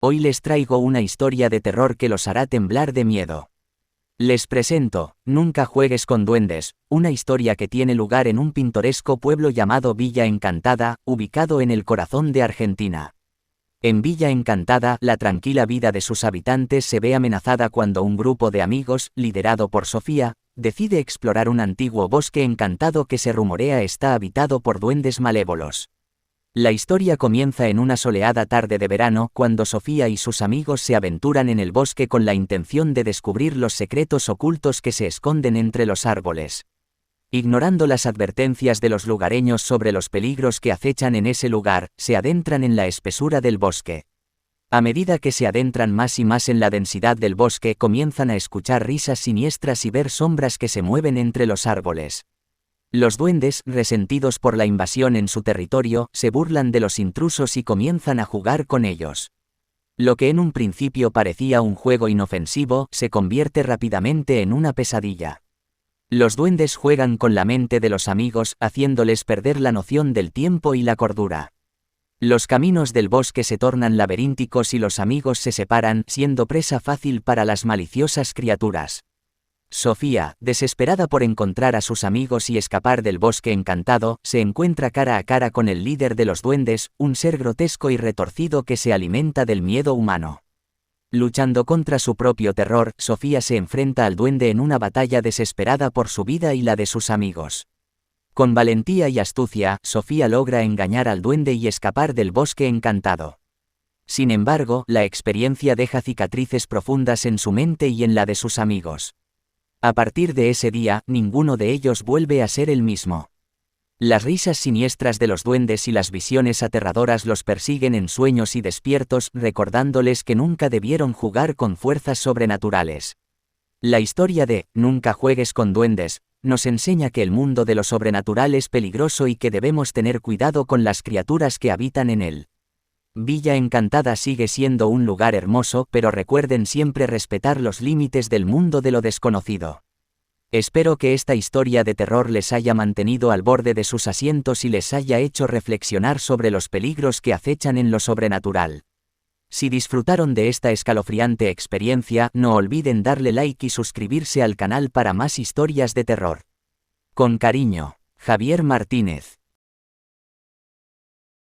Hoy les traigo una historia de terror que los hará temblar de miedo. Les presento, Nunca juegues con duendes, una historia que tiene lugar en un pintoresco pueblo llamado Villa Encantada, ubicado en el corazón de Argentina. En Villa Encantada, la tranquila vida de sus habitantes se ve amenazada cuando un grupo de amigos, liderado por Sofía, decide explorar un antiguo bosque encantado que se rumorea está habitado por duendes malévolos. La historia comienza en una soleada tarde de verano, cuando Sofía y sus amigos se aventuran en el bosque con la intención de descubrir los secretos ocultos que se esconden entre los árboles. Ignorando las advertencias de los lugareños sobre los peligros que acechan en ese lugar, se adentran en la espesura del bosque. A medida que se adentran más y más en la densidad del bosque, comienzan a escuchar risas siniestras y ver sombras que se mueven entre los árboles. Los duendes, resentidos por la invasión en su territorio, se burlan de los intrusos y comienzan a jugar con ellos. Lo que en un principio parecía un juego inofensivo, se convierte rápidamente en una pesadilla. Los duendes juegan con la mente de los amigos, haciéndoles perder la noción del tiempo y la cordura. Los caminos del bosque se tornan laberínticos y los amigos se separan, siendo presa fácil para las maliciosas criaturas. Sofía, desesperada por encontrar a sus amigos y escapar del bosque encantado, se encuentra cara a cara con el líder de los duendes, un ser grotesco y retorcido que se alimenta del miedo humano. Luchando contra su propio terror, Sofía se enfrenta al duende en una batalla desesperada por su vida y la de sus amigos. Con valentía y astucia, Sofía logra engañar al duende y escapar del bosque encantado. Sin embargo, la experiencia deja cicatrices profundas en su mente y en la de sus amigos. A partir de ese día, ninguno de ellos vuelve a ser el mismo. Las risas siniestras de los duendes y las visiones aterradoras los persiguen en sueños y despiertos, recordándoles que nunca debieron jugar con fuerzas sobrenaturales. La historia de Nunca juegues con duendes nos enseña que el mundo de lo sobrenatural es peligroso y que debemos tener cuidado con las criaturas que habitan en él. Villa Encantada sigue siendo un lugar hermoso, pero recuerden siempre respetar los límites del mundo de lo desconocido. Espero que esta historia de terror les haya mantenido al borde de sus asientos y les haya hecho reflexionar sobre los peligros que acechan en lo sobrenatural. Si disfrutaron de esta escalofriante experiencia, no olviden darle like y suscribirse al canal para más historias de terror. Con cariño, Javier Martínez.